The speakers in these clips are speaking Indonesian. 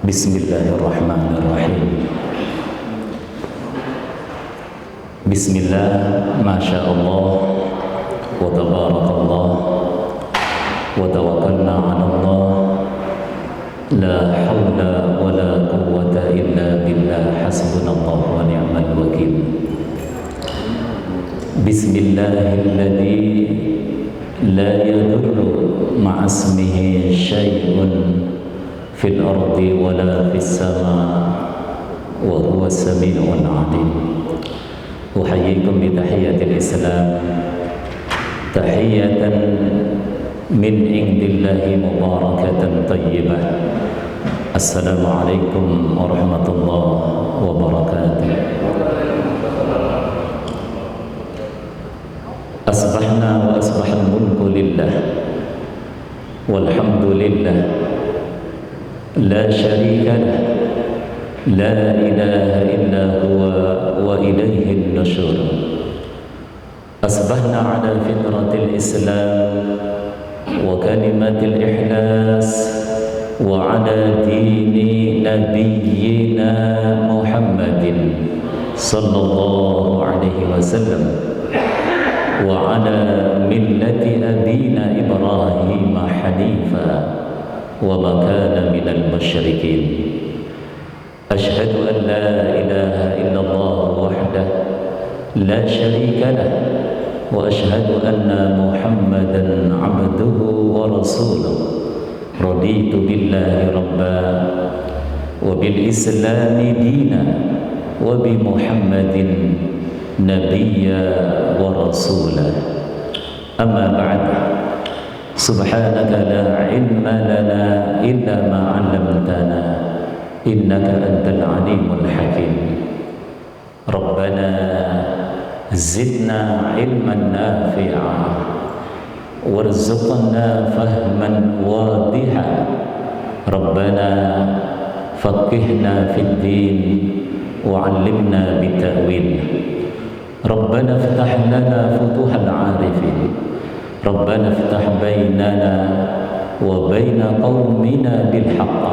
Bismillahirrahmanirrahim. Bismillah, Masya Allah, wa tabarakallah, wa tawakkalna ala Allah, la hawla wa la quwwata illa billah, hasbunallah wa ni'mal wakil. Bismillahilladzi la yadurru ma'asmihi syai'un fil ardi wala fis sama wa huwa sami'un alim. Uhayyikum bi tahiyatil Islam, tahiyatan min indillahi mubarakatan tayyibah. Assalamu alaikum warahmatullahi wabarakatuh. Asbahna wa asbahal mulku lillah walhamdulillah, la syarika lah, la ilaha illa huwa wa ilaihin nusyur. Asbahna ala fitratil Islam wa kalimatil ihlas wa ala dini nabiyyina Muhammadin sallallahu alaihi wasallam wa ala millati abina Ibrahim hanifa wa ma kana minal musyrikin. Ashhadu an la ilaha illallah wahdah la syarika lah, wa ashhadu anna Muhammadan abduhu wa rasuluh. Raditu billahi rabba wa bil islami dina wa bi Muhammadin nabiyya wa rasulah. Amma ba'd. Subhanaka la ilma lana illa ma 'allamtana innaka antal alimul hakim. Rabbana zidna ilman nafi'a warzuqna fahman wadiha. Rabbana faqihna fid din wa 'allimna bitawil. Rabbana iftah lana futuhal 'arifin. Rabbana iftah bainana wa baina qaumina bil haqq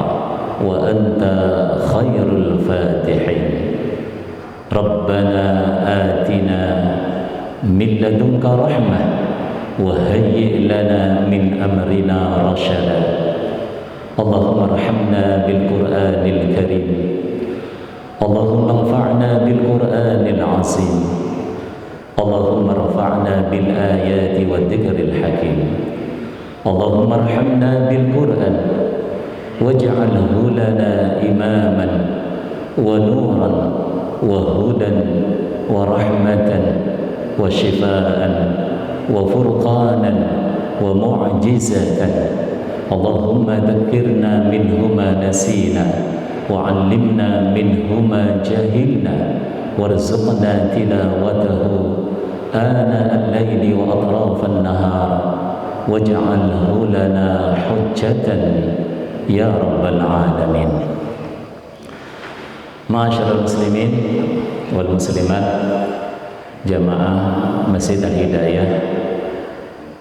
wa anta khairul fatihin. Rabbana atina min ladunka rahmah wa hayyi' lana min amrina rashada. Allahumma arhamna bil Qur'anil karim. Allahumma anfa'na bil Qur'anil azim. Allahumma rafa'na bil ayati wa dhikril hakim. Allahumma arhamna bil Qur'an waj'alhu lana imaman wa nuran wa hudan wa rahmatan wa shifaan wa furqanan wa mu'jizatan. Allahumma dhakkirna minhuma nasina wa 'allimna minhuma jahilna warzuqna tilawatahu ana al-layli wa atrafan nahar waj'alhu lana hujjatan ya rabbal alamin. Ma'asyiral muslimin wal muslimat, jamaah Masjid Al-Hidayah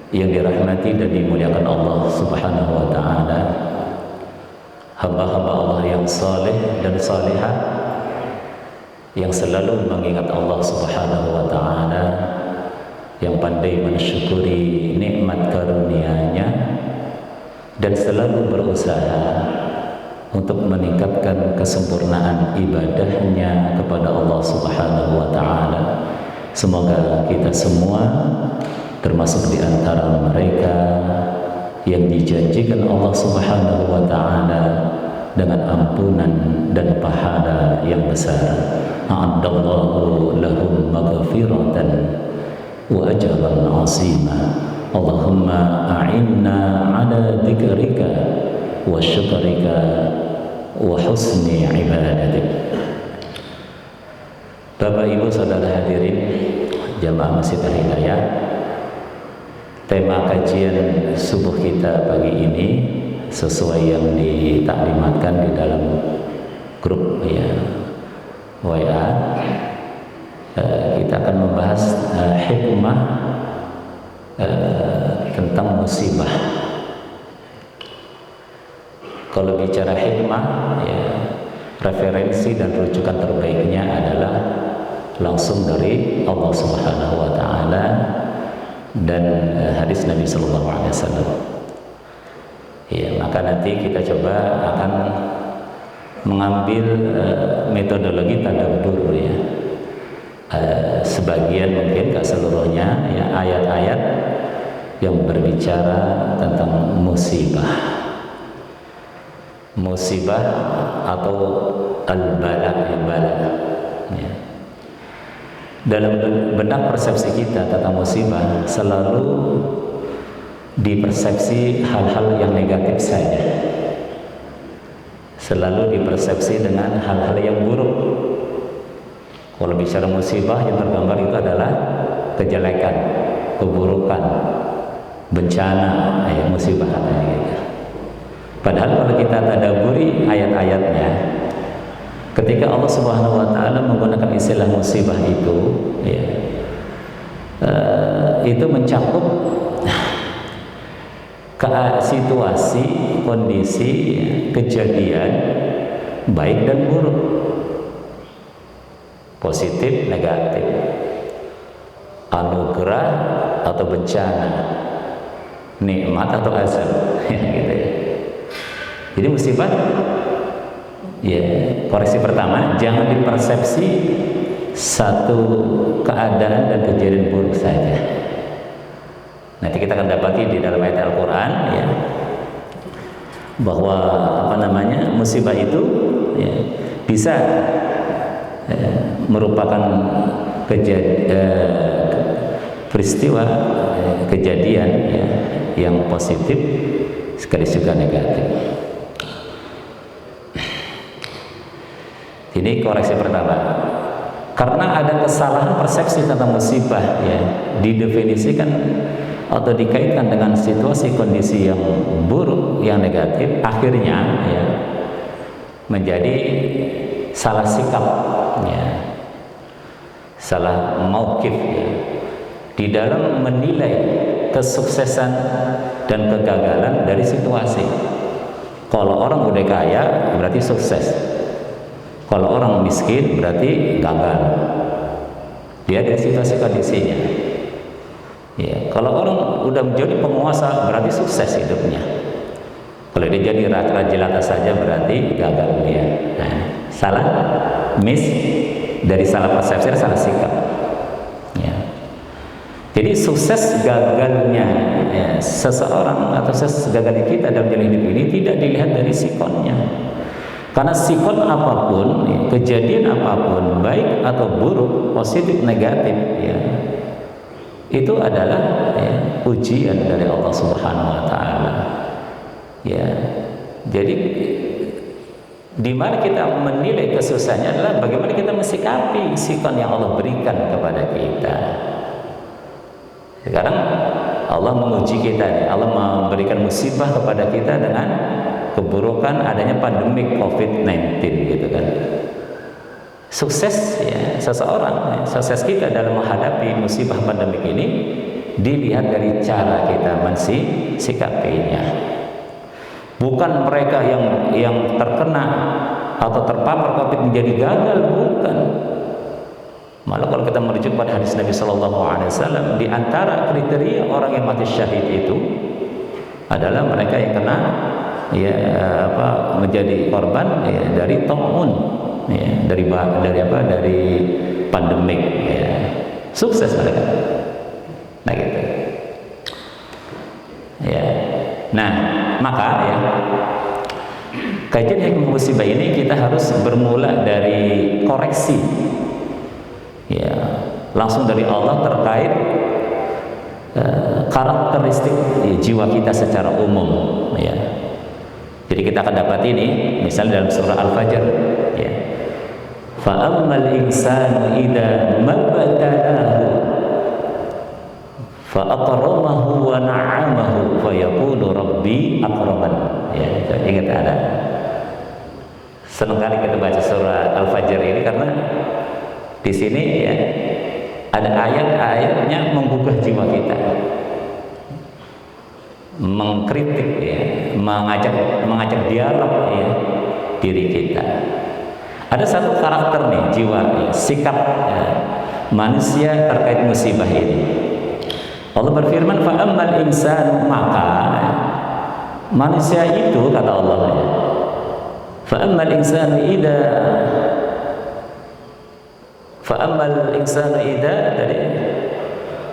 yang dirahmati dan dimuliakan Allah Subhanahu wa taala, hamba-hamba Allah yang saleh dan salihah yang selalu mengingat Allah Subhanahu wa taala, yang pandai mensyukuri nikmat karunia-Nya dan selalu berusaha untuk meningkatkan kesempurnaan ibadahnya kepada Allah Subhanahu wa taala. Semoga kita semua termasuk di antara mereka yang dijanjikan Allah Subhanahu wa taala dengan ampunan dan pahala yang besar. A'addallahu lahum maghfiratan wa ajran 'azima. Allahumma a'inna 'ala dzikrika wa syukrika wa husni ibadatik. Bapak Ibu saudara hadirin jamaah Masjid Al-Hidayah, tema kajian subuh kita pagi ini sesuai yang ditaklimatkan di dalam grup ya WA, kita akan membahas hikmah tentang musibah. Kalau bicara hikmah, ya, referensi dan rujukan terbaiknya adalah langsung dari Allah Subhanahu wa taala dan hadis Nabi sallallahu alaihi wasallam. Ya, maka nanti kita coba akan mengambil metodologi tadabbur ya. Sebagian mungkin gak seluruhnya ya, ayat-ayat yang berbicara tentang musibah atau al-bala ya. Dalam benak persepsi kita tentang musibah selalu dipersepsi hal-hal yang negatif saja, selalu dipersepsi dengan hal-hal yang buruk. Kalau bicara musibah yang tergambar itu adalah kejelekan, keburukan, bencana, ya, musibah katanya gitu. Padahal kalau kita tadabburi ayat-ayatnya, ketika Allah Subhanahu wa taala menggunakan istilah musibah itu, ya, itu mencakup situasi, kondisi, kejadian baik dan buruk, positif, negatif, anugerah atau bencana, nikmat atau azab, gitu ya. Jadi musibah, ya, koreksi pertama, jangan dipersepsi satu keadaan dan kejadian buruk saja. Nanti kita akan dapati di dalam ayat Al-Quran ya, bahwa musibah itu ya, bisa merupakan peristiwa kejadian ya, yang positif sekaligus juga negatif. Ini koreksi pertama. Karena ada kesalahan persepsi tentang musibah ya, didefinisikan atau dikaitkan dengan situasi kondisi yang buruk, yang negatif, akhirnya ya, menjadi salah sikap ya, salah mauqif ya, di dalam menilai kesuksesan dan kegagalan dari situasi. Kalau orang udah kaya berarti sukses, kalau orang miskin berarti gagal. Dia dari situasi kondisinya ya. Kalau orang udah menjadi penguasa berarti sukses hidupnya, kalau dia jadi raja jelata saja berarti gagal dia. Nah, salah dari salah persepsi, salah sikap ya. Jadi sukses gagalnya ya, seseorang atau gagalnya kita dalam jalan hidup ini tidak dilihat dari sikonnya, karena sikon apapun ya, kejadian apapun baik atau buruk, positif negatif ya, itu adalah ya, ujian dari Allah Subhanahu wa taala ya. Jadi di mana kita menilai kesuksesannya adalah bagaimana kita mensikapi sikon yang Allah berikan kepada kita. Sekarang Allah menguji kita nih. Allah memberikan musibah kepada kita dengan keburukan adanya pandemi COVID-19 gitu kan. Sukses ya seseorang, ya, sukses kita dalam menghadapi musibah pandemik ini dilihat dari cara kita mensikapinya. Bukan mereka yang terkena atau terpapar COVID menjadi gagal, bukan. Malah kalau kita merujuk pada hadis Nabi Sallallahu Alaihi Wasallam, di antara kriteria orang yang mati syahid itu adalah mereka yang kena ya menjadi korban ya, dari ta'un ya, dari pandemik ya. Sukses mereka. Nah gitu. Ya. Nah, maka ya kajian hikmah musibah ini kita harus bermula dari koreksi ya, langsung dari Allah terkait karakteristik ya, jiwa kita secara umum ya. Jadi kita akan dapat ini misalnya dalam surah Al-Fajr ya. Fa ammal insanu idza mabtalahu fa akramahu wa na'amahu fa yaqulu rabbi akraman ya. Ingat ada. Senang kali kita baca surah Al-Fajr ini karena di sini ya ada ayat-ayatnya menggugah jiwa kita, mengkritik ya, mengajak dialog ya diri kita. Ada satu karakter nih, jiwa, ya, sikap ya, manusia terkait musibah ini. Allah berfirman, fa ammal insan, maka manusia itu, kata Allah ya, fa ammal insan idza tadi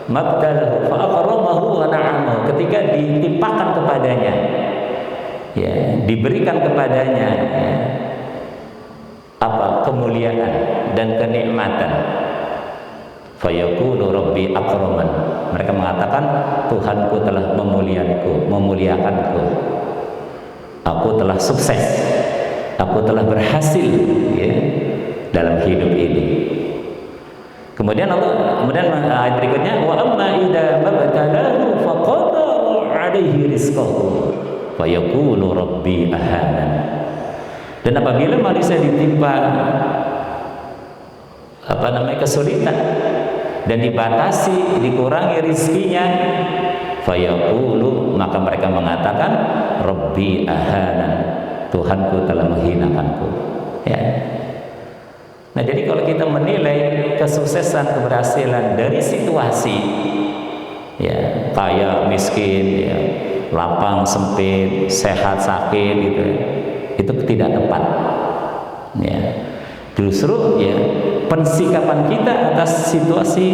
mabtalahu fa aqramahu wa na'amahu, ketika ditimpakan kepadanya, ya, diberikan kepadanya, ya, apa, kemuliaan dan kenikmatan, fayaqulu rabbi akraman, mereka mengatakan Tuhanku telah memuliakanku, aku telah sukses, aku telah berhasil, ya, dalam hidup ini. Kemudian ayat berikutnya, wa amma idza mabtalahu faqadara alaihi rizqahu fayaqulu rabbi ahanan. Dan apabila manusia ditimpa kesulitan dan dibatasi, dikurangi rizkinya, fayaqulu, maka mereka mengatakan rabbi ahanan, Tuhanku telah menghinakanku, ya. Nah, jadi kalau kita menilai kesuksesan, keberhasilan dari situasi, ya, kaya miskin, ya, lapang sempit, sehat sakit, gitu, itu tidak tepat, ya. Justru, ya, pensikapan kita atas situasi,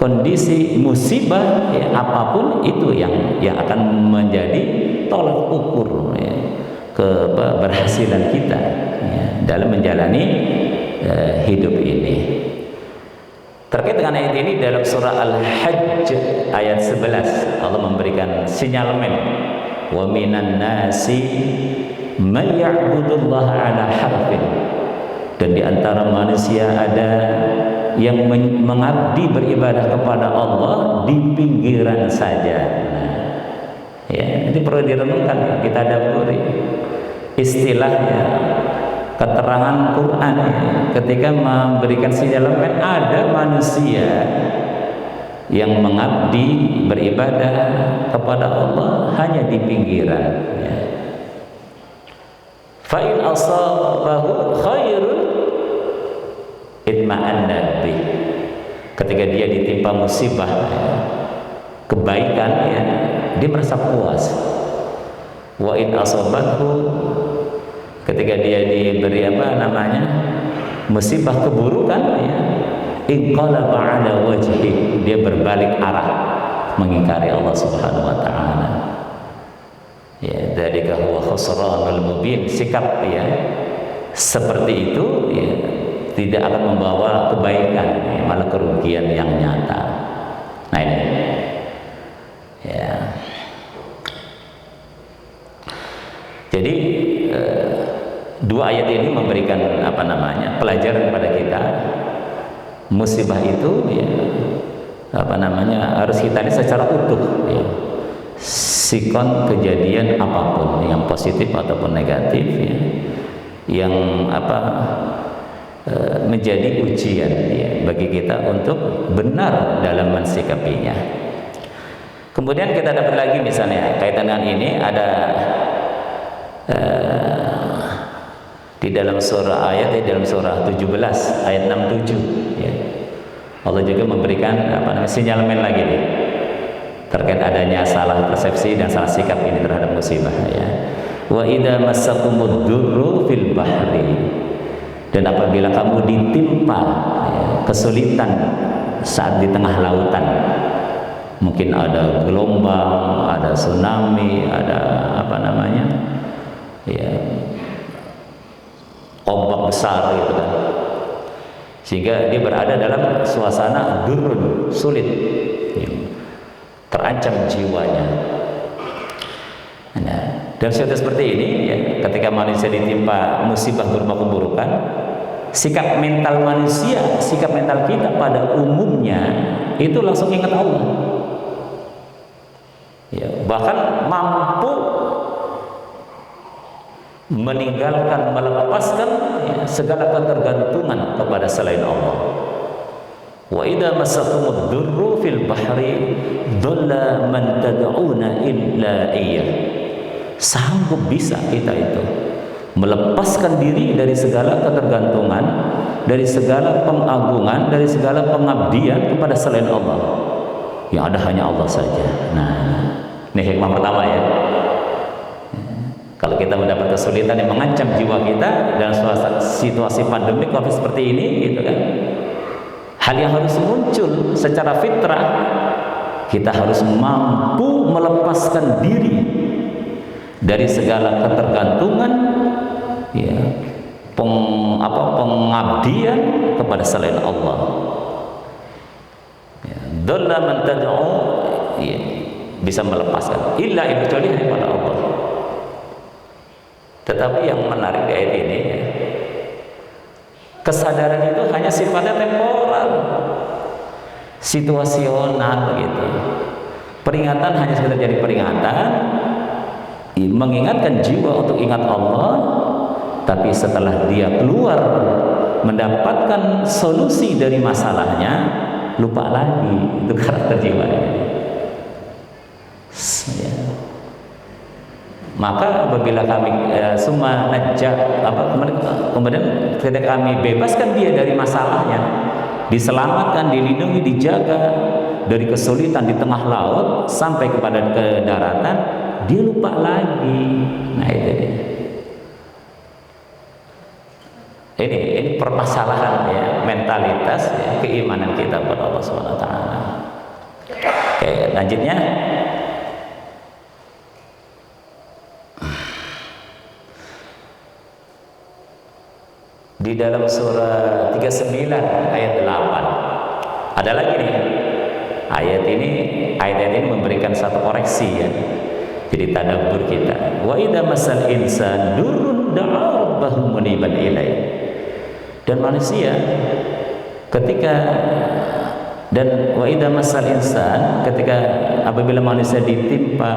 kondisi musibah, ya, apapun itu yang akan menjadi tolak ukur, ya, keberhasilan kita, ya, dalam menjalani hidup ini. Terkait dengan ayat ini, dalam surah Al-Hajj ayat 11 Allah memberikan sinyalemen, wa minan nasi may ya'budullaha ala harfin, dan di antara manusia ada yang mengabdi beribadah kepada Allah di pinggiran saja. Ya, ini perlu direnungkan, kita daburi istilahnya, keterangan Quran, ya, ketika memberikan sinyalemen ada manusia yang mengabdi beribadah kepada Allah hanya di pinggiran, ya. Fa in asabahu khairun itma'anna bih, ketika dia ditimpa musibah, ya, kebaikan, ya, dia merasa puas. Wa in asabathu, ketika dia diberi musibah keburukan, ya, inqalaba ala wajhi, dia berbalik arah mengingkari Allah Subhanahu wa taala. Ya, dzalika huwa khusranul mubin, sikap, ya, seperti itu, ya, tidak akan membawa kebaikan, ya, malah kerugian yang nyata. Nah, ini, ya. Jadi dua ayat ini memberikan pelajaran kepada kita. Musibah itu, ya, harus kita lihat secara utuh, ya. Sikon kejadian apapun, yang positif ataupun negatif, ya, yang menjadi ujian, ya, bagi kita untuk benar dalam mensikapinya. Kemudian kita dapat lagi, misalnya kaitan dengan ini ada di dalam surah dalam surah 17 ayat 67, ya, Allah juga memberikan sinyalemen lagi nih, terkait adanya salah persepsi dan salah sikap ini terhadap musibah, ya. Wa idza massakumud durru fil bahri, dan apabila kamu ditimpa, ya, kesulitan saat di tengah lautan, mungkin ada gelombang, ada tsunami, ada ya, ombak besar, gitu kan, sehingga dia berada dalam suasana durun, sulit, ya, terancam jiwanya. Nah, dalam situasi seperti ini, ya, ketika manusia ditimpa musibah berupa keburukan, sikap mental manusia, sikap mental kita pada umumnya itu langsung ingat Allah, ya, bahkan mampu meninggalkan, melepaskan, ya, segala ketergantungan kepada selain Allah. Wa idza massakumud durru fil bahri dhalla man tad'una illa iyyah, sanggup bisa kita itu melepaskan diri dari segala ketergantungan, dari segala pengagungan, dari segala pengabdian kepada selain Allah. Yang ada hanya Allah saja. Nah, ini hikmah pertama ya. Kalau kita mendapat kesulitan yang mengancam jiwa kita dalam situasi pandemi COVID seperti ini, gitu kan, hal yang harus muncul secara fitrah, kita harus mampu melepaskan diri dari segala ketergantungan, ya, pengabdian kepada selain Allah. Ya, dhalla man tad'u, ya, bisa melepaskan illa kecuali kepada Allah. Tetapi yang menarik di ayat ini, ya, kesadaran itu hanya sifatnya temporal, situasional gitu. Peringatan hanya sekedar jadi peringatan, mengingatkan jiwa untuk ingat Allah, tapi setelah dia keluar mendapatkan solusi dari masalahnya, lupa lagi. Itu karakter jiwanya. Ya. Maka apabila kami summa najja, kemudian ketika kami bebaskan dia dari masalahnya, diselamatkan, dilindungi, dijaga dari kesulitan di tengah laut sampai kepada ke daratan, dia lupa lagi. Nah itu dia. Ini permasalahan ya, mentalitas ya, keimanan kita kepada Allah SWT. Oke, lanjutnya di dalam surah 39 ayat 8 ada lagi nih ayat ini memberikan satu koreksi ya, jadi tadabbur kita. Wa idza masal insan durrun da'a rabbahu muniban ilaihi. Dan manusia ketika wa idza masal insan, ketika apabila manusia ditimpa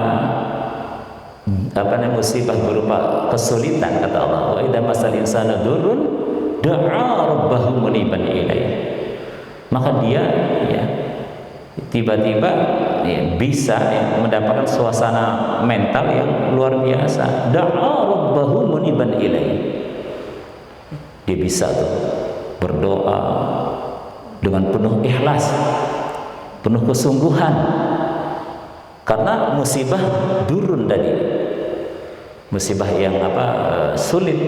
musibah berupa kesulitan, kata Allah, wa idza masal insana durrun da'a rabbahu muniban ilaihi, maka dia ya tiba-tiba ya, bisa ya, mendapatkan suasana mental yang luar biasa. Da'a rabbahu muniban ilaihi, dia bisa tuh berdoa dengan penuh ikhlas, penuh kesungguhan, karena musibah durun tadi, musibah yang sulit,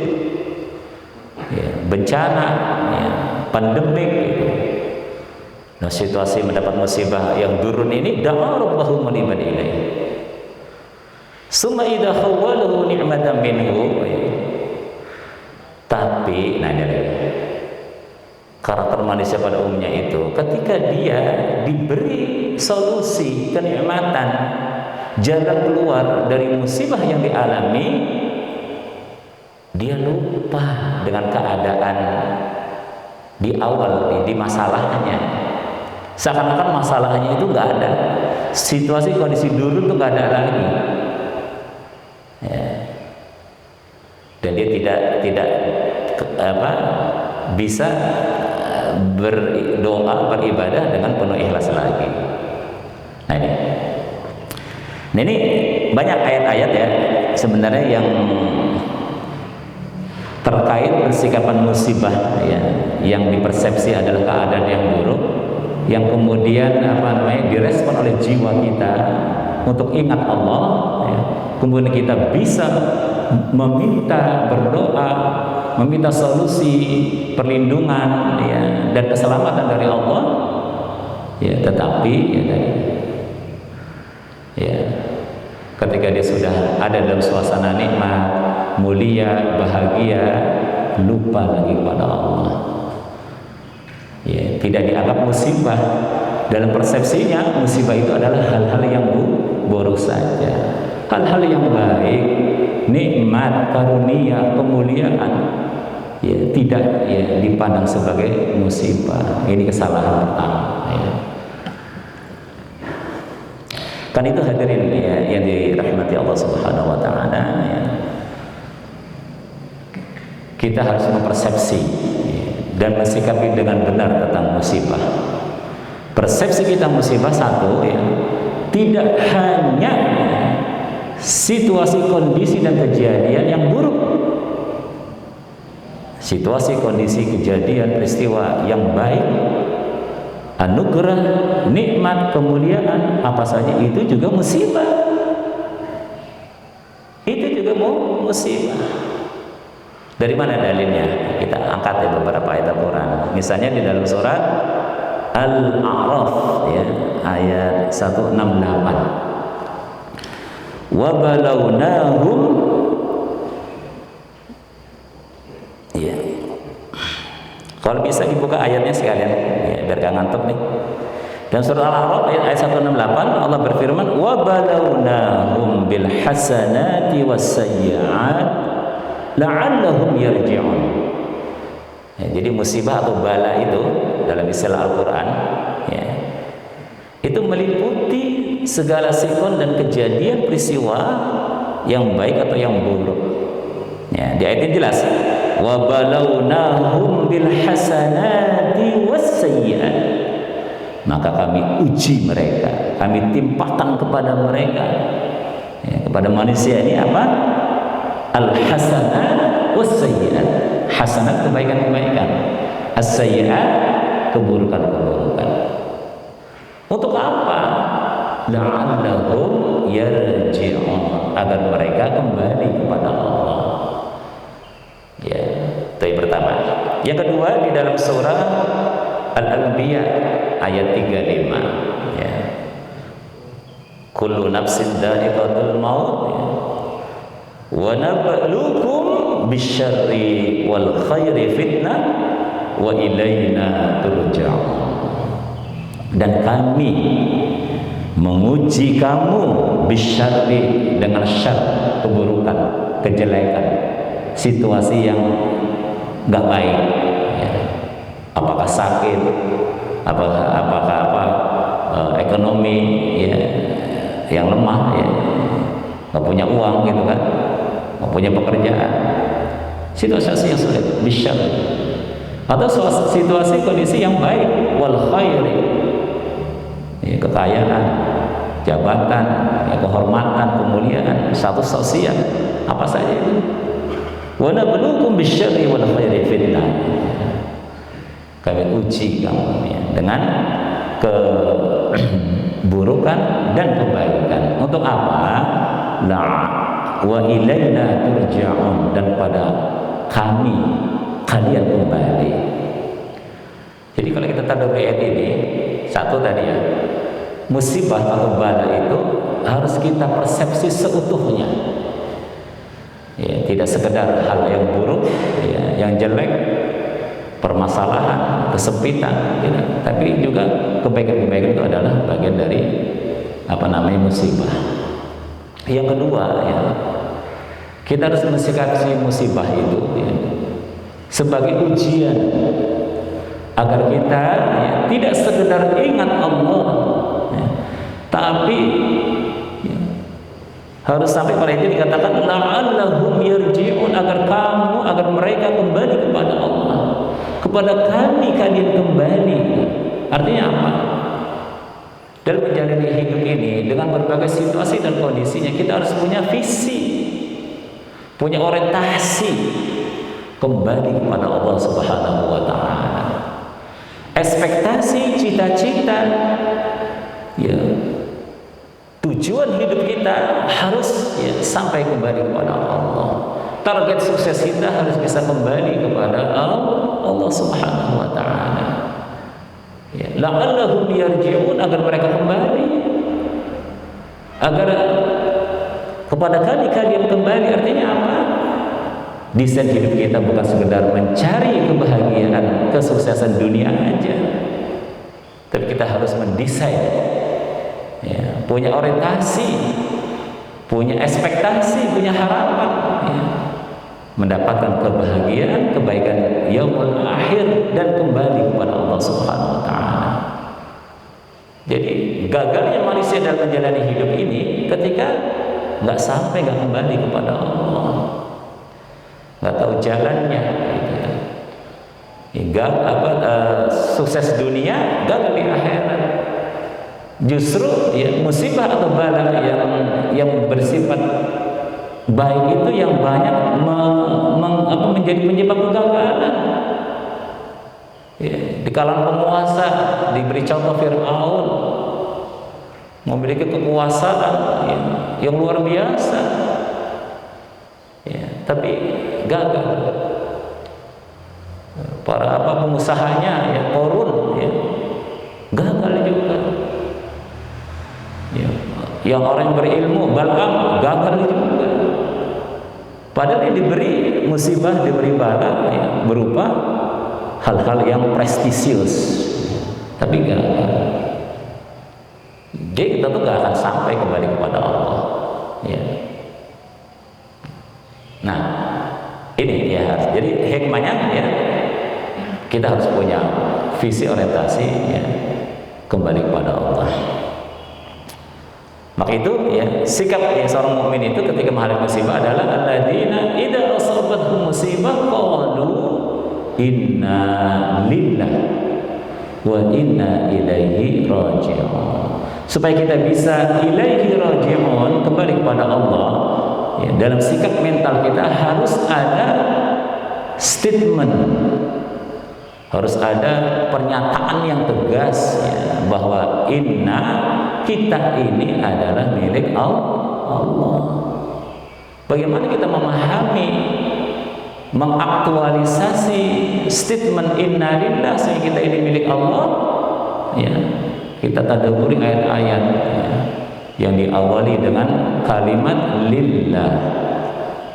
ya, bencana, ya, pandemik gitu. Nah, situasi mendapat musibah yang durun ini, da'a rabbahu muniban ilaihi. Summa idza khawwalahu ni'matan minhu. Tapi nah ini karakter manusia pada umumnya itu, ketika dia diberi solusi, kenikmatan, jalan keluar dari musibah yang dialami, dia lupa dengan keadaan di awal, di masalahnya. Seakan-akan masalahnya itu nggak ada, situasi kondisi dulu tuh nggak ada lagi, ya. Dan dia tidak bisa berdoa, beribadah dengan penuh ikhlas lagi. Nah ini banyak ayat-ayat ya sebenarnya yang terkait persikapan musibah ya, yang dipersepsi adalah keadaan yang buruk, yang kemudian direspon oleh jiwa kita untuk ingat Allah ya. Kemudian kita bisa meminta, berdoa, meminta solusi, perlindungan ya, dan keselamatan dari Allah ya. Tetapi ya, ketika dia sudah ada dalam suasana nikmat, mulia, bahagia, lupa lagi kepada Allah ya, tidak dianggap musibah. Dalam persepsinya musibah itu adalah hal-hal yang buruk saja. Hal-hal yang baik, nikmat, karunia, kemuliaan ya tidak ya dipandang sebagai musibah. Ini kesalahan pertama ya. Kan itu hadirin ya, yang dirahmati Allah Subhanahu wa taala ya. Kita harus mempersepsi ya, dan mensikapi dengan benar tentang musibah. Persepsi kita musibah satu ya, tidak hanya situasi, kondisi dan kejadian yang buruk, situasi, kondisi, kejadian, peristiwa yang baik, anugerah, nikmat, kemuliaan, apa saja itu juga musibah. Itu juga musibah. Dari mana dalilnya? Kita angkat ya beberapa ayat Al-Quran. Misalnya di dalam surat Al-A'raf ya, ayat 168. Wa balawnahum, ya. Kalau bisa dibuka ayatnya sekalian ya, biar gak ngantuk nih. Dan surah Al-A'raf ayat 168 Allah berfirman wa balawnahum bil hasanati was sayyi'at la'allahum yarji'un. Ya, jadi musibah atau bala itu dalam istilah Al-Quran ya, itu meliputi segala sikon dan kejadian peristiwa yang baik atau yang buruk. Ya, di ayat ini jelas wa balawnahum bil hasanati was sayyi'at, maka kami uji mereka, kami timpakan kepada mereka ya, kepada manusia ini apa? Al-hasanat was-sayyi'at. Hasanat kebaikan-kebaikan, as-sayyi'at keburukan-keburukan. Untuk apa? La'allahum yarji'un, agar mereka kembali kepada Allah. Ya, itu yang pertama. Yang kedua di dalam surah Al-Anbiya ayat 35 ya. Kullu nafsin dha'iqatul maut ya. Wa nabluukum bisyarri wal khairi fitnah wa ilaina turja'un. Dan kami menguji kamu bisyarri, dengan syar, keburukan, kejelekan, situasi yang enggak baik ya. Apakah sakit, apakah ekonomi ya yang lemah ya, nggak punya uang gitu kan, nggak punya pekerjaan, situasi yang sulit, bisyar, atau situasi kondisi yang baik, wal khairi ya, kekayaan, jabatan ya, kehormatan, kemuliaan, status sosial, apa saja itu. Wa nabluukum bisyarri wal khairi fitnah, kami uji kamu ya, dengan keburukan dan kebaikan. Untuk apa? La wa ilaina turja'un, dan pada kami kalian kembali. Jadi kalau kita tadabbur ayat ini, satu tadi ya, musibah atau bala itu harus kita persepsi seutuhnya. Ya, tidak sekedar hal yang buruk, ya, yang jelek, permasalahan, kesempitan, ya, tapi juga kebaikan-kebaikan itu adalah bagian dari musibah. Yang kedua ya, kita harus mensikapi musibah itu ya, sebagai ujian agar kita ya, tidak sekedar ingat Allah ya, tapi ya, harus sampai pada itu dikatakan la'allahum yarji'un, agar mereka kembali kepada Allah, kepada kami kalian kembali. Artinya apa? Dalam menjalani hidup ini dengan berbagai situasi dan kondisinya, kita harus punya visi, punya orientasi kembali kepada Allah Subhanahu wa taala. Ekspektasi, cita-cita ya, tujuan hidup kita harus ya, sampai kembali kepada Allah. Target sukses kita harus bisa kembali kepada Allah Subhanahu wa taala. Ya, la'allahum yarji'un, agar mereka kembali, agar kepada kalian kembali. Artinya apa? Desain hidup kita bukan sekedar mencari kebahagiaan, kesuksesan dunia aja, tapi kita harus mendesain ya, punya orientasi, punya ekspektasi, punya harapan ya, mendapatkan kebahagiaan, kebaikan yaumul akhir, dan kembali kepada Allah Subhanahu wa taala. Jadi gagalnya manusia dalam menjalani hidup ini ketika nggak sampai, nggak kembali kepada Allah, nggak tahu jalannya gitu. Sukses dunia, gagal di akhirat. Justru ya, musibah atau bala yang bersifat baik itu yang banyak menjadi penyebab kegagalan. Ya, di kalangan penguasa diberi contoh Fir'aun, memiliki kekuasaan yang luar biasa, ya, tapi gagal. Para pengusahanya, ya, Korun, ya, gagal juga. Ya, yang orang yang berilmu, Bal'am, gagal juga. Padahal dia diberi musibah, diberi bala, ya, berupa hal-hal yang prestisius, tapi gagal. Jadi kita tuh gak akan sampai kembali kepada Allah, ya. Nah, ini ya, jadi hikmahnya, ya, kita harus punya visi orientasi, ya, kembali kepada Allah. Maka itu, ya, sikap seorang mukmin itu ketika menghadapi musibah adalah alladzina idza asabathum musibah qalu inna lillahi wa inna ilaihi raji'un. Supaya kita bisa ilaihi raji'un, kembali kepada Allah, ya, dalam sikap mental kita harus ada statement, harus ada pernyataan yang tegas, ya, bahwa inna, kita ini adalah milik Allah. Bagaimana kita memahami, mengaktualisasi statement inna lillah sehingga kita ini milik Allah, ya, kita tadabburi ayat-ayat, ya, yang diawali dengan kalimat lillah,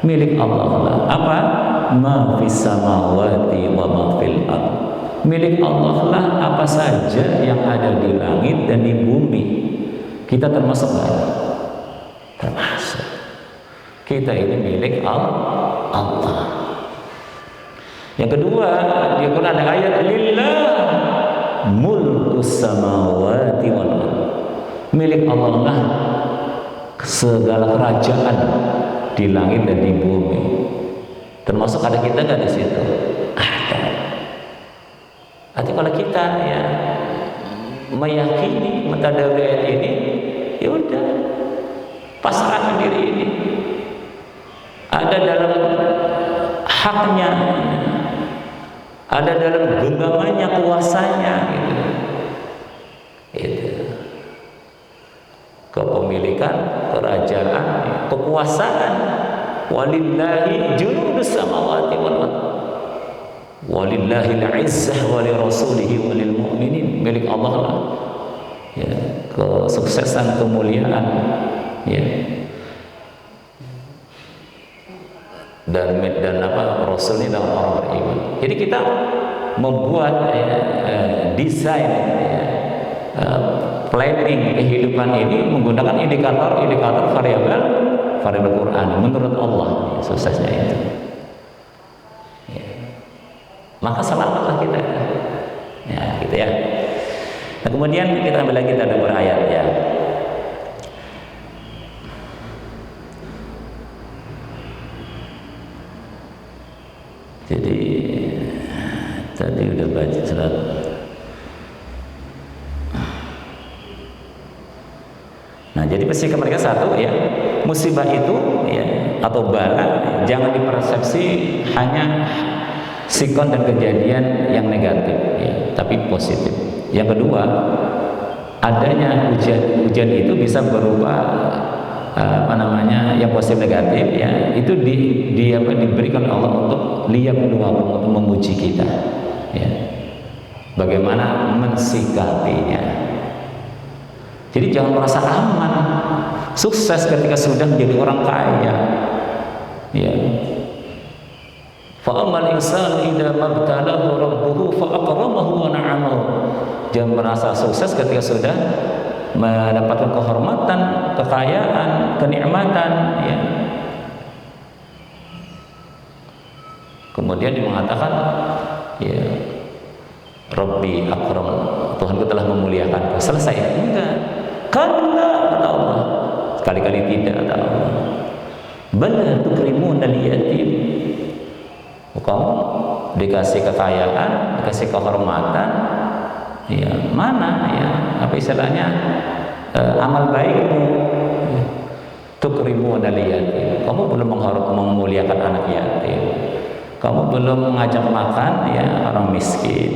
milik Allah lah. Apa? Ma fis samawati wa ma fil ardh. Milik Allah lah apa saja yang ada di langit dan di bumi. Kita termasuk nggak? Termasuk. Kita ini milik Allah. Yang kedua, di Quran ada ayat lillah mulkus samawati wal ardh. Milik Allah lah segala kerajaan di langit dan di bumi. Termasuk ada kita nggak di situ? Ada. Artinya kalau kita, ya, meyakini mentadabbur ayat ini, ya udah, pasrahkan diri ini. Ada dalam haknya, ada dalam genggamannya, kuasanya, gitu. Itu kepemilikan, kerajaan, kekuasaan. Walillahi junudus samawati wal ardh. Walillahil izzah wa lirasulihi wa lil mu'minin. Milik Allah lah, ya, kesuksesan, kemuliaan, ya, dan apa, Rasul ini dalam orang beriman. Jadi kita membuat, ya, desain, ya, planning kehidupan ini menggunakan indikator variabel Quran menurut Allah, ya, suksesnya itu. Ya. Maka selamatlah kita, ya, gitu ya. Nah, kemudian kita ambil lagi tadabbur ayat, ya. Jadi tadi udah baca surat. Nah, jadi sikap mereka satu, ya, musibah itu, ya, atau bala jangan dipersepsi hanya sikon dan kejadian yang negatif, ya, tapi positif. Yang kedua, adanya ujian itu bisa berupa yang positif negatif, ya, itu diberikan Allah untuk liyabluwakum, untuk menguji kita, ya, bagaimana mensikapinya. Jadi jangan merasa aman, sukses ketika sudah menjadi orang kaya, ya. Fa ammal insanu idza mabtalahu rabbuhu fa akramahu wa na'amahu. Jangan merasa sukses ketika sudah mendapatkan kehormatan, kekayaan, kenikmatan, ya. Kemudian dia mengatakan, ya, Rabbi akram, Tuhanku telah memuliakanku. Selesai? Enggak. Kalla, kata Allah. Sekali-kali tidak, kata Allah. Bala tukrimun al-yatim. Kamu dikasih kekayaan, dikasih kehormatan, ya, mana, ya, apa istilahnya, amal baikmu, tukrimuna al-yatim. Kamu belum memuliakan anak yatim. Kamu belum mengajak makan ya orang miskin.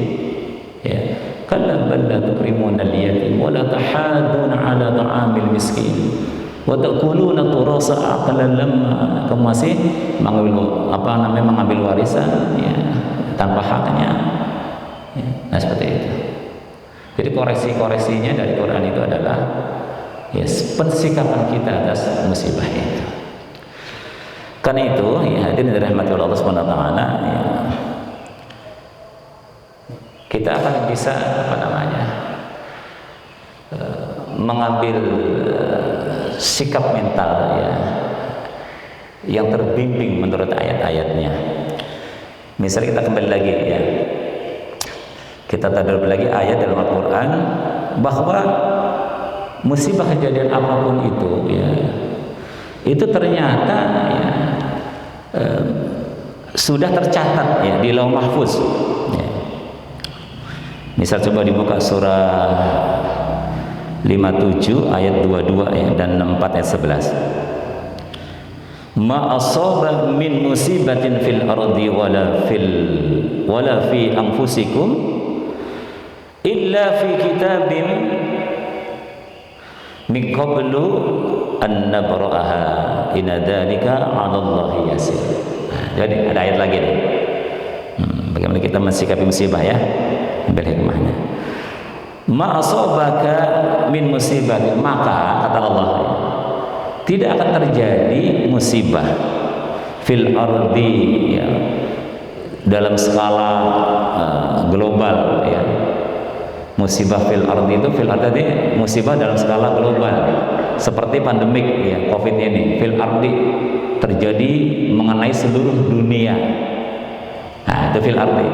Ya. Kalla bal la tukrimuna al-yatim wa la tahaduna ala ta'amil miskin. Wa ta'kuluna turasa aqlan lamma. Kamu masih mengambil warisan ya tanpa haknya. Ya. Nah seperti itu. Jadi koreksi-koreksinya dari Quran itu adalah pensikapan kita atas musibah itu. Karena itu, ya hadirin dirahmati Allah Subhanahu wa taala, ya, kita akan bisa mengambil sikap mental ya yang terbimbing menurut ayat-ayatnya. Misalnya kita kembali lagi ya. Kita tadabbur lagi ayat dalam Al-Qur'an bahwa musibah kejadian apapun itu ya itu ternyata ya, sudah tercatat ya di Lauh Mahfuz ya. Misal coba dibuka surah 57 ayat 22 ya, dan 64 ayat 11. Ma asaba min musibatin fil ardi wala fi anfusikum illa fi kitabin min qablu an nabra'aha inna dzalika 'ala Allahi yasir. Jadi ada ayat lagi nih. Bagaimana kita mensikapi musibah ya? Ambil hikmahnya. Ma asabaka min musibatin, maka kata Allah tidak akan terjadi musibah fil ardi ya, dalam skala global ya. Musibah fil ardi itu fil ardi musibah dalam skala global seperti pandemik ya Covid ini. Fil ardi terjadi mengenai seluruh dunia. Nah, itu fil ardi.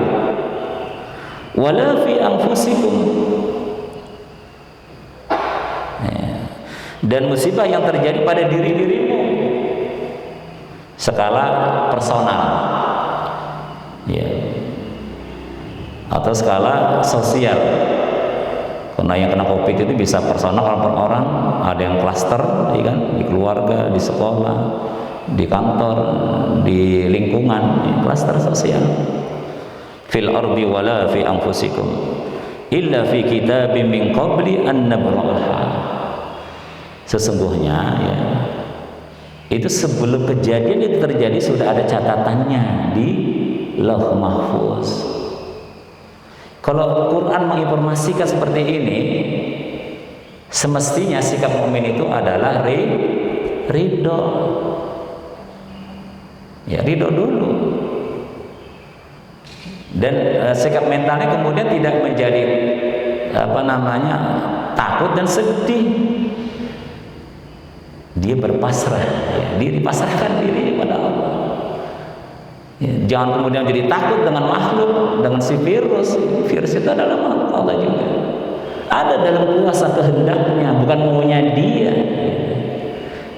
Wala fi anfusikum. Dan musibah yang terjadi pada diri-dirimu skala personal ya, atau skala sosial. Karena yang kena COVID itu bisa personal per orang, ada yang klaster ya kan, di keluarga, di sekolah, di kantor, di lingkungan ya, klaster sosial. Fil ardi wala fi anfusikum illa fi kitabim min qabli an nabra'aha. Sesungguhnya ya, itu sebelum kejadian itu terjadi sudah ada catatannya di Lauh Mahfuz. Kalau Quran menginformasikan seperti ini, semestinya sikap mukmin itu adalah ridho. Ya, ridho dulu. Dan sikap mentalnya kemudian tidak menjadi takut dan sedih. Dia berpasrah, ya, dia dipasrahkan diri kepada Allah. Ya, jangan kemudian jadi takut dengan makhluk, dengan si virus. Virus itu adalah makhluk Allah juga. Ada dalam kuasa kehendaknya, bukan maunya dia.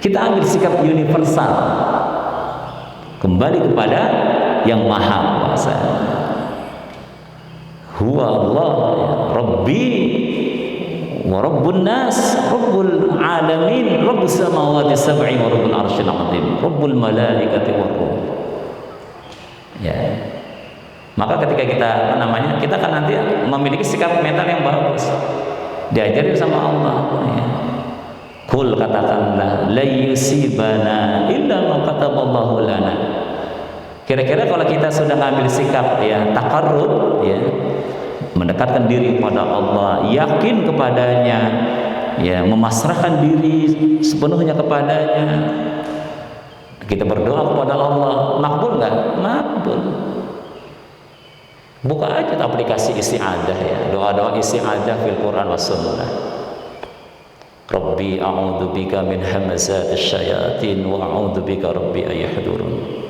Kita ambil sikap universal, kembali kepada yang maha kuasa. Huwa Allah, ya, Rabbi wa Rabbun nas, Rabbul alamin, Rabbus samawati sab'i wa Rabbul arsyil azim, Rabbul malaikati war ruh. Ya. Maka ketika kita kita kan nanti memiliki sikap mental yang bagus. Diajari sama Allah. Ya. Kul katakanlah la yusibana illa ma kataballahu lana. Kira-kira kalau kita sudah ngambil sikap ya taqarrub ya, mendekatkan diri kepada Allah, yakin kepadanya, ya memasrahkan diri sepenuhnya kepadanya, kita berdoa kepada Allah, makbul nggak? Makbul. Buka aja aplikasi isti'adah ya, doa-doa isti'adah fil Quran was sunnah. Rabbi a'udzubika min hamazatis syayatin wa a'udzubika rabbi ayahdurun.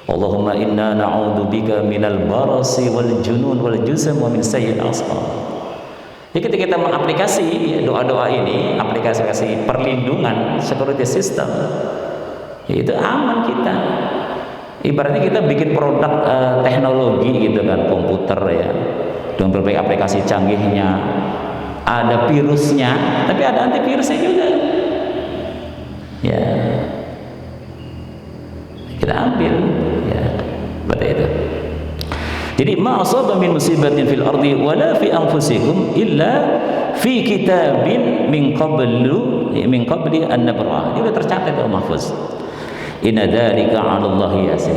Allahumma inna na'udzubika minal barasi wal junun wal juzam wa min sayyi'il asqam. Jadi ketika kita mengaplikasi doa-doa ini, aplikasi perlindungan security system, itu aman kita. Ibaratnya kita bikin produk teknologi gitu kan, komputer ya, dengan berbagai aplikasi canggihnya, ada virusnya, tapi ada antivirusnya juga. Ya, kita ambil, ya, seperti itu. Jadi ma asaba min musibatin fil ardi wala fi anfusikum illa fi kitabin min qabli an nabrah. Ini sudah tercatat di mahfuz. Inna dzalika 'ala Allahi yasir.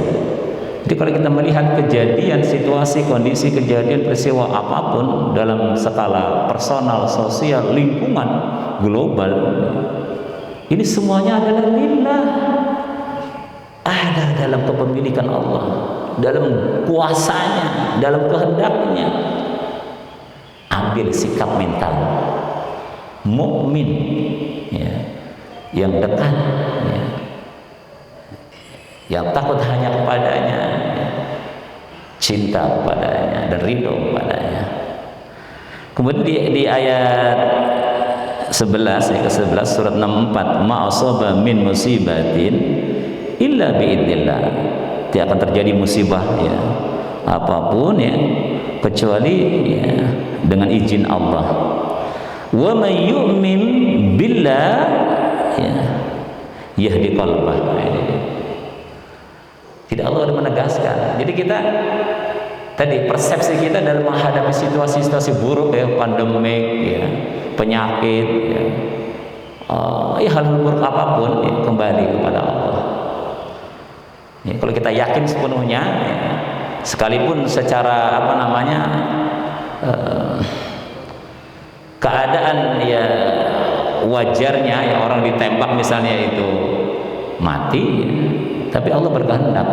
Jadi kalau kita melihat kejadian, situasi, kondisi, kejadian, peristiwa apapun dalam skala personal, sosial, lingkungan, global, ini semuanya adalah lillah. Ada dalam kepemilikan Allah, dalam kuasanya, dalam kehendaknya. Ambil sikap mental mukmin, ya, yang dekat, ya, yang takut hanya kepadanya, ya, cinta kepadanya dan ridho kepadanya. Kemudian di ayat 11, ya, ke-11 surat 64, ma asaba min musibatin illa biidznillah. Tidak akan terjadi musibah, ya, apapun, ya, kecuali, ya, dengan izin Allah. Wa may yu'min billah, ya, yahdi qalbah. Tidak, Allah sudah menegaskan. Jadi kita tadi persepsi kita dalam menghadapi situasi-situasi buruk, ya, pandemik, ya, penyakit, ya, hal-hal buruk apapun, ya, kembali kepada Allah. Ya, kalau kita yakin sepenuhnya, ya, sekalipun secara keadaan, ya, wajarnya, ya, orang ditembak misalnya itu mati, ya, tapi Allah berkehendak.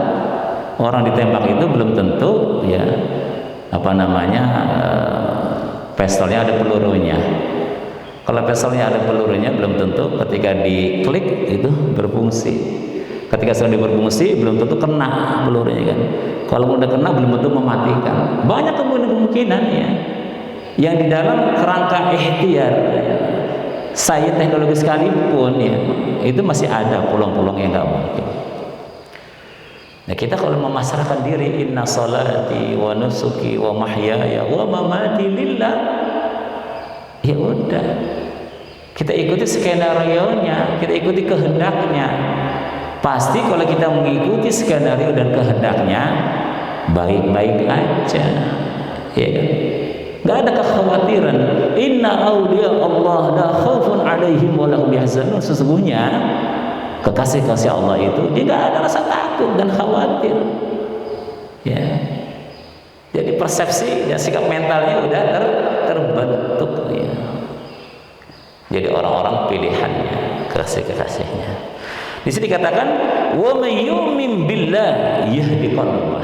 Orang ditembak itu belum tentu, ya, pistolnya ada pelurunya. Kalau pistolnya ada pelurunya belum tentu ketika diklik itu berfungsi. Ketika sedang berfungsi belum tentu kena pelurunya, kan. Kalau udah kena belum tentu mematikan. Banyak kemungkinan, ya, yang di dalam kerangka ikhtiar, ya, saya teknologi sekalipun, ya, itu masih ada peluang-peluang yang nggak mungkin. Nah, kita kalau memasrahkan diri, inna salati wa nusuki wa mahyaya wa mamati lillah, ya udah, kita ikuti skenario-nya, kita ikuti kehendaknya. Pasti kalau kita mengikuti skenario dan kehendaknya, baik-baik aja, ya kan? Nggak ada kekhawatiran. Inna awliya Allah la khaufun alaihim wa lahum yahzanun. Sesungguhnya kekasih-kasih Allah itu tidak ada rasa takut dan khawatir, ya. Jadi persepsi, ya, sikap mentalnya udah terbentuk, ya. Jadi orang-orang pilihannya, kekasih-kekasihnya. Di sini dikatakan wa may yu'min billah yahdi qalbah.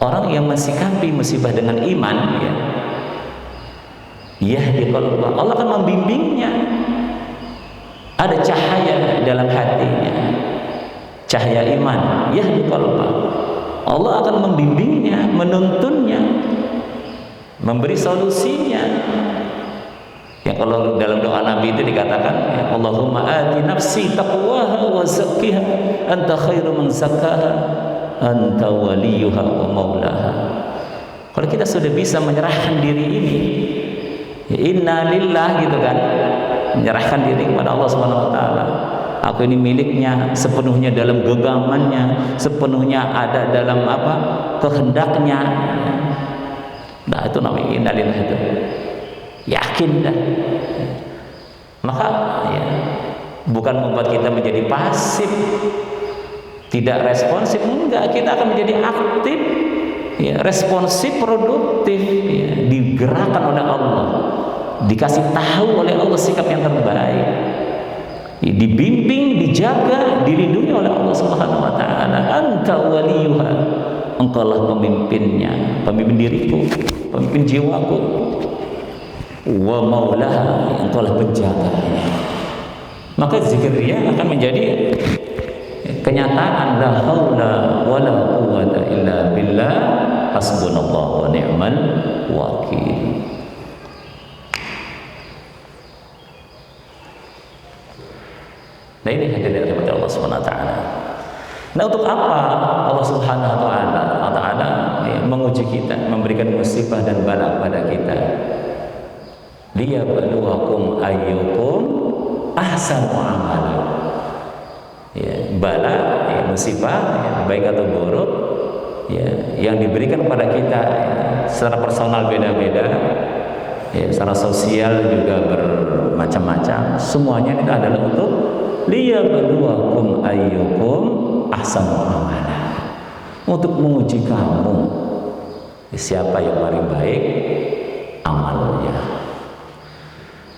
Orang yang mensikapi musibah dengan iman, ya, yahdi qalbah, Allah akan membimbingnya. Ada cahaya dalam hatinya, cahaya iman, yahdi qalbah. Allah akan membimbingnya, menuntunnya, memberi solusinya. Yang kalau dalam doa Nabi itu dikatakan, ya, Allahumma ati nafsi taqwaha wa zakkiha anta khairu man zakkaha anta waliyuha wa maulaha. Kalau kita sudah bisa menyerahkan diri ini, ya, inna lillah, gitu kan, menyerahkan diri kepada Allah Subhanahu wa taala. Aku ini miliknya, sepenuhnya dalam genggamannya, sepenuhnya ada dalam kehendaknya. Nah, itu namanya inna lillah itu. Yakin dah. Maka, ya, bukan membuat kita menjadi pasif, tidak responsif, enggak, kita akan menjadi aktif, ya, responsif, produktif, ya, digerakkan oleh Allah, dikasih tahu oleh Allah sikap yang terbaik, ya, dibimbing, dijaga, dilindungi oleh Allah Subhanahu wa taala. Anta waliyuha, engkaulah pemimpinnya, pemimpin diriku, pemimpin jiwaku. Wa maulaha, engkaulah penjaganya. Maka zikirnya akan menjadi kenyataan, la haula wala quwwata illa billah, hasbunallahu wa ni'mal wakil. Nah, ini hadirin rahmat Allah Subhanahu wa taala. Nah, untuk apa Allah Subhanahu wa taala, ya, menguji kita, memberikan musibah dan bala pada kita? Liyabluwakum ayyukum ahsanu amala. bala, ya, musibah, ya, baik atau buruk, ya, yang diberikan kepada kita, ya, secara personal beda-beda, ya, secara sosial juga bermacam-macam. Semuanya itu adalah untuk liyabluwakum ayyukum ahsanu amala, untuk menguji kamu siapa yang paling baik amalnya.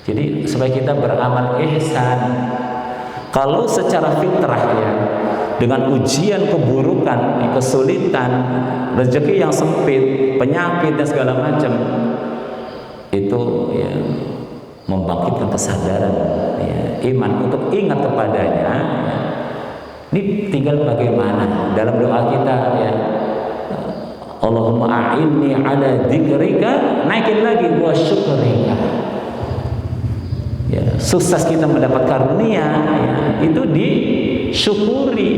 Jadi supaya kita beramal ihsan. Kalau secara fitrah, ya, dengan ujian keburukan, kesulitan, rezeki yang sempit, penyakit dan segala macam, itu, ya, membangkitkan kesadaran, ya, iman untuk ingat kepadanya. Ya. Ini tinggal bagaimana dalam doa kita, ya, Allahumma a'inni ala dzikrika, naikin lagi wa syukrika. Ya, sukses kita mendapat karunia, ya, itu disyukuri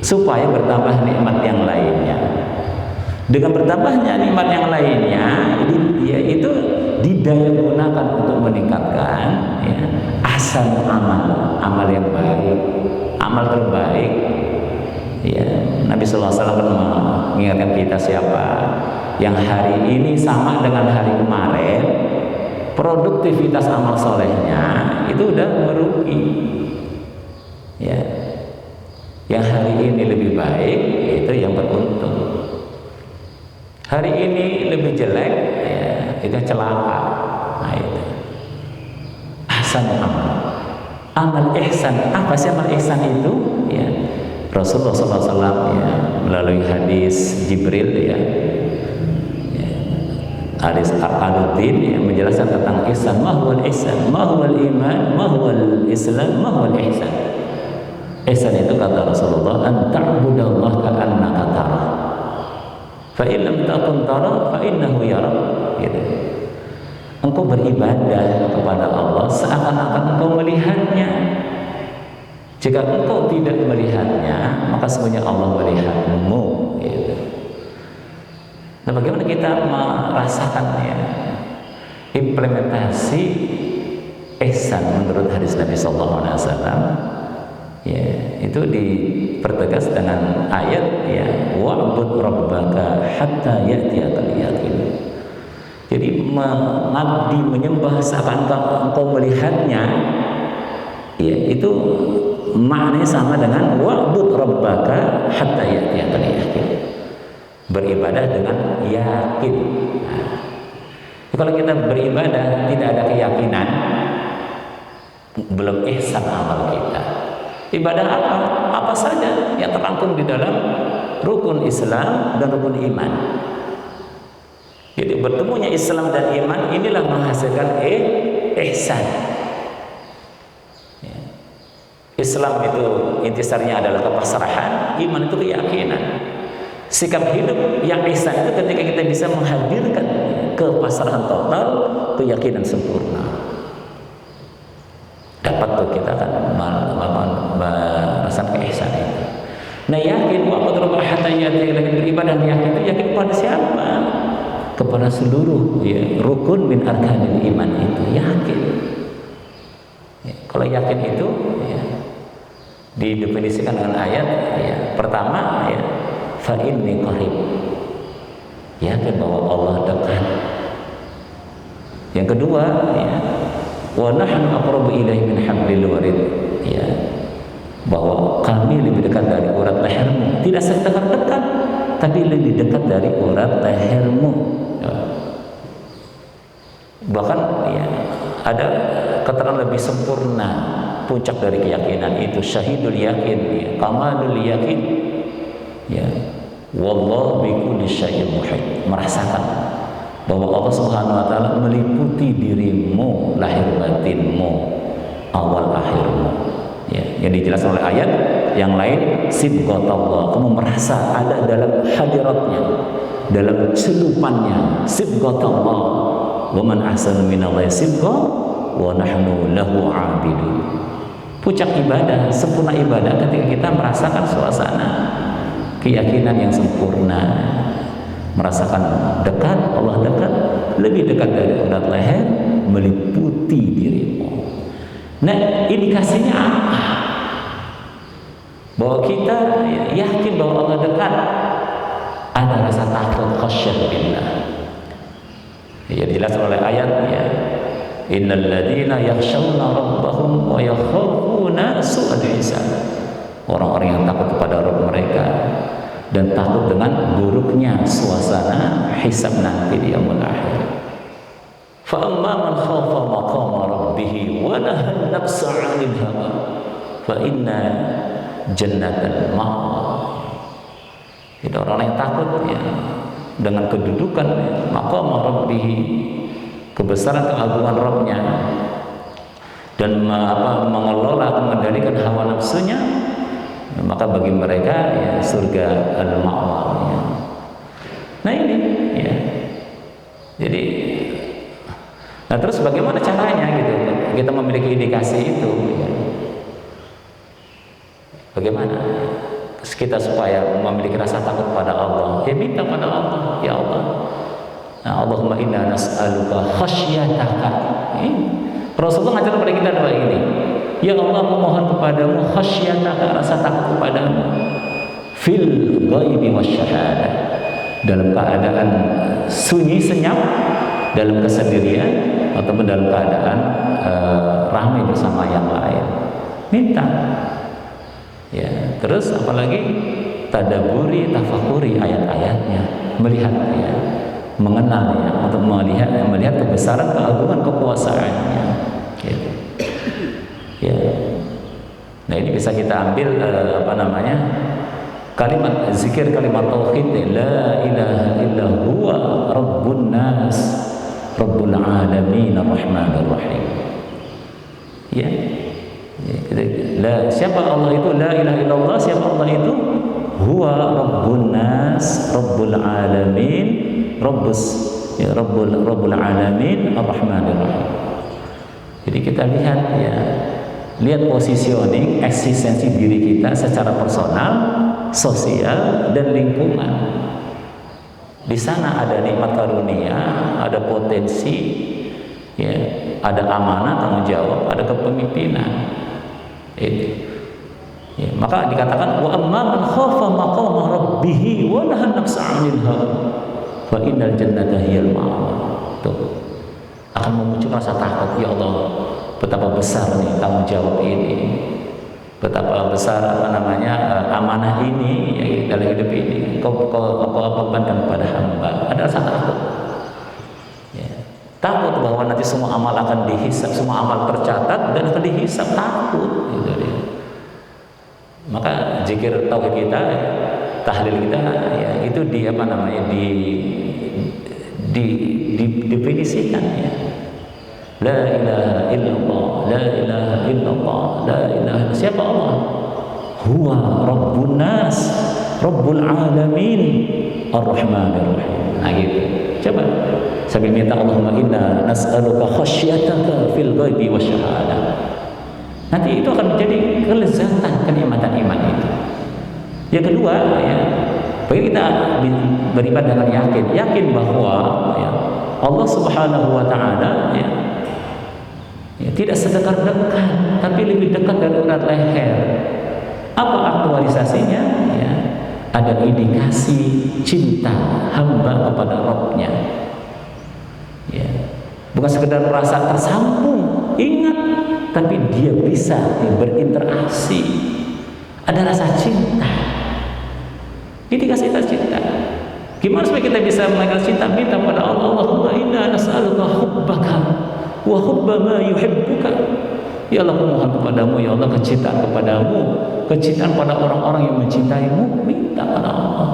supaya bertambah nikmat yang lainnya. Dengan bertambahnya nikmat yang lainnya, ya, itu didaya gunakan untuk meningkatkan, ya, ahsan amal yang baik, amal terbaik. Ya, Nabi sallallahu alaihi wasallam mengingatkan kita, siapa yang hari ini sama dengan hari kemarin, produktivitas amal solehnya itu udah merugi. Ya, yang hari ini lebih baik itu yang beruntung. Hari ini lebih jelek, ya, itu celaka. Nah, itu ahsan amal ihsan. Apa sih amal ihsan itu? Ya, Rasulullah SAW, ya, melalui hadis Jibril, ya, hadis Al-Qaduddin, yang menjelaskan tentang ihsan. Mahwal ihsan, mahwal iman, mahwal islam, mahwal ihsan. Ihsan itu kata Rasulullah, an ta'budallaha ka'annaka tarah, fa in lam takun tarah fa innahu yarak. Gitu. Engkau beribadah kepada Allah seakan-akan engkau melihatnya. Jika engkau tidak melihatnya, maka sebenarnya Allah melihatmu. Gitu. Nah, bagaimana kita merasakan, ya, implementasi ihsan menurut hadis Nabi Sallallahu Alaihi Wasallam? Ya, itu dipertegas dengan ayat, ya, wa'bud rabbaka hatta ya'tiyakal yaqin. Jadi mengabdi, menyembah seakan engkau melihatnya, ya, itu maknanya sama dengan wa'bud rabbaka hatta ya'tiyakal yaqin. Beribadah dengan yakin. Nah, kalau kita beribadah tidak ada keyakinan, belum ihsan amal kita. Ibadah apa? Apa saja yang terangkum di dalam rukun Islam dan rukun iman. Jadi bertemunya Islam dan iman inilah menghasilkan ihsan. Ya. Islam itu intisarinya adalah kepasrahan, iman itu keyakinan. Sikap hidup yang ihsan itu ketika kita bisa menghadirkan kepasrahan total, keyakinan sempurna. Dapat tuh kita akan merasakan ihsan itu. Nah, yakin wa qadra hatta yati, lagi beribadah yakin itu yakin pada siapa? Kepada seluruh, ya, rukun min arkanil iman itu yakin. Ya, kalau yakin itu, ya, didefinisikan dengan ayat, ya, pertama, ya, fa inni qarib, yakin bahwa Allah dekat. Yang kedua, ya, wa nahnu aqrabu ilaihi min hablil warid, ya, bahwa kami lebih dekat dari urat lehermu, tidak sedekat-dekat, tapi lebih dekat dari urat lehermu. Ya. Bahkan, ya, ada keterangan lebih sempurna, puncak dari keyakinan itu syahidul yakin, ya, kamalul yakin, ya, wallahu bi kulli syai'in muhit, merasakan bahwa Allah Subhanahu wa taala meliputi dirimu, lahir batinmu, awal akhirmu. Ya, yang dijelaskan oleh ayat yang lain, sibghatallah, kamu merasa ada dalam hadiratnya, dalam celupannya, sibghatallah, wa man ahsanu minallahi sibgha wa nahnu lahu 'abidun. Puncak ibadah, sempurna ibadah ketika kita merasakan suasana keyakinan yang sempurna, merasakan dekat, Allah dekat, lebih dekat dari urat leher, meliputi dirimu. Nah, indikasinya apa? bahwa kita yakin bahwa Allah dekat, ada rasa takut, khasyah billah. Ya, dijelaskan oleh ayat ya. Innal ladzina yakhshawna rabbahum wa yakhafuna su'al hisab. Orang-orang yang takut kepada Rabb mereka dan takut dengan buruknya suasana hisab nanti di yaumul akhir. Fa amma man khafa maqama rabbih wa nahaa nafsa 'anil hawa fa inna jannatan ma'wa. Itu orang yang takut ya dengan kedudukan maqama rabbih, kebesaran keagungan Rabbnya, dan mengelola, mengendalikan hawa nafsunya, maka bagi mereka ya surga al-ma'wa ya. Nah ini ya. Jadi terus bagaimana caranya gitu kita memiliki indikasi itu ya. Bagaimana kita supaya memiliki rasa takut pada Allah? Ya minta pada Allah, ya Allah, Allahumma inna nas'aluka khasyataka. Rasulullah ngajar kepada kita doa ini. Ya Allah, memohon kepadamu khasyataka, rasa takut kepadamu, fil ghaibi wasyahadah, dalam keadaan sunyi senyap, dalam kesendirian, ataupun dalam keadaan ramai bersama yang lain. Minta. Ya, terus apalagi tadaburi, tafakuri ayat-ayatnya, melihat ya, mengenal ya, untuk melihat kebesaran, keagungan, kekuasaannya. Gitu. Ya. Nah ini bisa kita ambil kalimat zikir, kalimat tauhid, la ilaha illa huwa rabbun nas rabbul alamin arrahmanir rahim. Ya. Siapa Allah itu? La ilaha illallah. Siapa Allah itu? Huwa rabbun nas rabbul alamin rabbul alamin arrahmanir rahim. Jadi kita lihat positioning eksistensi diri kita secara personal, sosial, dan lingkungan. Di sana ada nikmat karunia, ada potensi, ya, ada amanah, tanggung jawab, ada kepemimpinan. Itu. Ya, maka dikatakan wa amma man khafa maqama rabbih wa nahaa nafsa 'anil hawa fa innal jannata hiyal ma'wa. Tuh. Akan memuncul rasa takut, ya Allah, betapa besar nih tanggung jawab ini, betapa besar amanah ini ya, dalam hidup ini kau bebankan pada hamba. Ada rasa takut ya. Takut bahwa nanti semua amal akan dihisab, semua amal tercatat dan akan dihisab. Takut gitu dia. Maka zikir tauhid kita, tahlil kita ya, itu didefinisikan ya. La ilaha illallah, la ilaha illallah, la ilaha. Siapa Allah? Huwa rabbun nas rabbul alamin arrahmanir rahim. Nah gitu. Coba sambil minta Allahumma inna nas'aluka khasyataka fil ghaibi wasyahadah. Nanti itu akan menjadi kelezatan, kenikmatan iman itu. Yang kedua ya, bagi kita beribadah dengan yakin bahwa ya, Allah Subhanahu wa taala ya, tidak sedekat-dekat, tapi lebih dekat dari urat leher. Apa aktualisasinya? Ya, ada indikasi cinta hamba kepada Rabb-nya. Ya, bukan sekedar merasa tersambung, ingat, tapi dia bisa berinteraksi. Ada rasa cinta. Indikasi cinta. Gimana supaya kita bisa mengenal cinta? Minta pada Allah, Allahumma inna nas'aluka hubbaka wa hubba ma yuhibbuka. Ya Allah, mohon kepadamu ya Allah kecintaan kepadamu, kecintaan pada orang-orang yang mencintaimu. Minta pada Allah.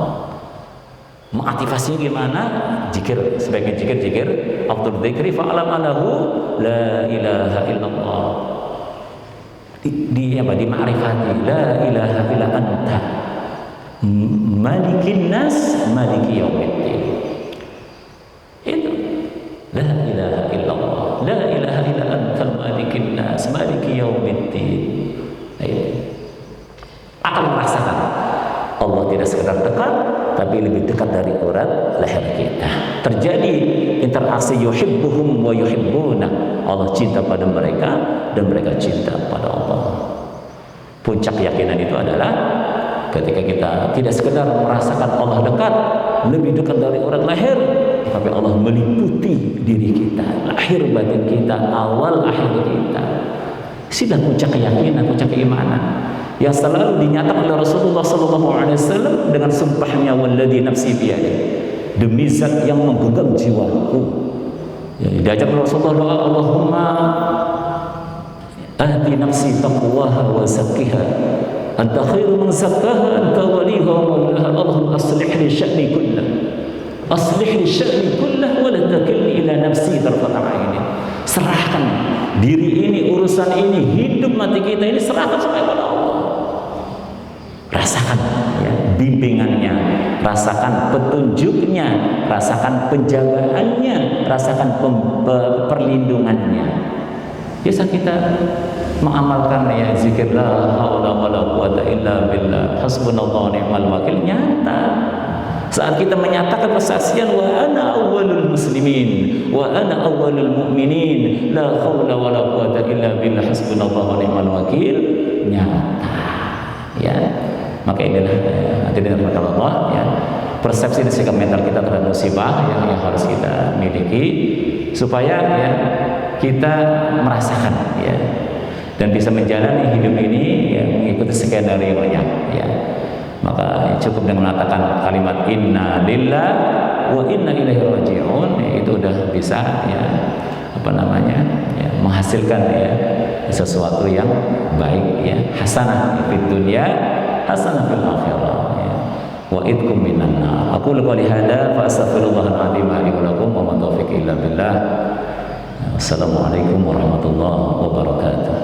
Mengaktifasinya gimana? Zikir, sebagai zikir afdhal dzikri fa'lam alahu la ilaha illallah. Di ma'rifati la ilaha illa anta malikin nas maliki yaumiddin. Itu la ilaha illallah, la ilaha illa anta malikin nas maliki yaumiddin. Akan merasakan Allah tidak sekedar dekat, tapi lebih dekat dari urat leher kita. Terjadi interaksi yuhibbuhum wa yuhibbuna. Allah cinta pada mereka dan mereka cinta pada Allah. Puncak keyakinan itu adalah ketika kita tidak sekedar merasakan Allah dekat, lebih dekat dari orang lahir, tapi Allah meliputi diri kita, lahir batin kita, awal akhir kita. Sudah puncak keyakinan, puncak keimanan yang selalu dinyatakan oleh Rasulullah SAW dengan sumpahnya, walladzi nafsi biyadihi, demi zat yang menggenggam jiwaku. Ya, diajak Rasulullah doa, Allahumma ahdi nafsi taqwaha wa zakkiha anta khairu man zakkaha anta waliha wa maulaha. Allahumma aslih li sya'ni kullah, aslih li sya'ni kullah wa la takilni ila nafsi tarfata aini. Serahkan diri ini, urusan ini, hidup mati kita ini serahkan sampai kepada Allah. Rasakan ya, bimbingannya, rasakan petunjuknya, rasakan penjagaannya, rasakan perlindungannya. Biasa kita mengamalkan ya zikir la haula wala quwata illa billah, hasbunallahu wa ni'mal wakil, nyata. Saat kita menyatakan persaksian wa ana awwalul muslimin wa ana awwalul mu'minin la haula wala quwata illa billah, hasbunallahu wa ni'mal wakil, nyata. Ya. Maka inilah hadirin Allah ya, persepsi dan sikap mental kita terhadap musibah yang harus kita miliki supaya ya kita merasakan ya dan bisa menjalani hidup ini ya mengikuti skenario-nya ya. Maka cukup dengan mengatakan kalimat inna lillahi wa inna ilaihi raji'un ya, itu udah bisa ya ya menghasilkan ya sesuatu yang baik ya, hasanah fid dunya hasanah fil akhirah ya. Wa idkum minan nar. Aku qouli hadza fa astaghfirullahal azim li wa lakum wa ma taufiqi illa billah. Assalamualaikum warahmatullahi wabarakatuh.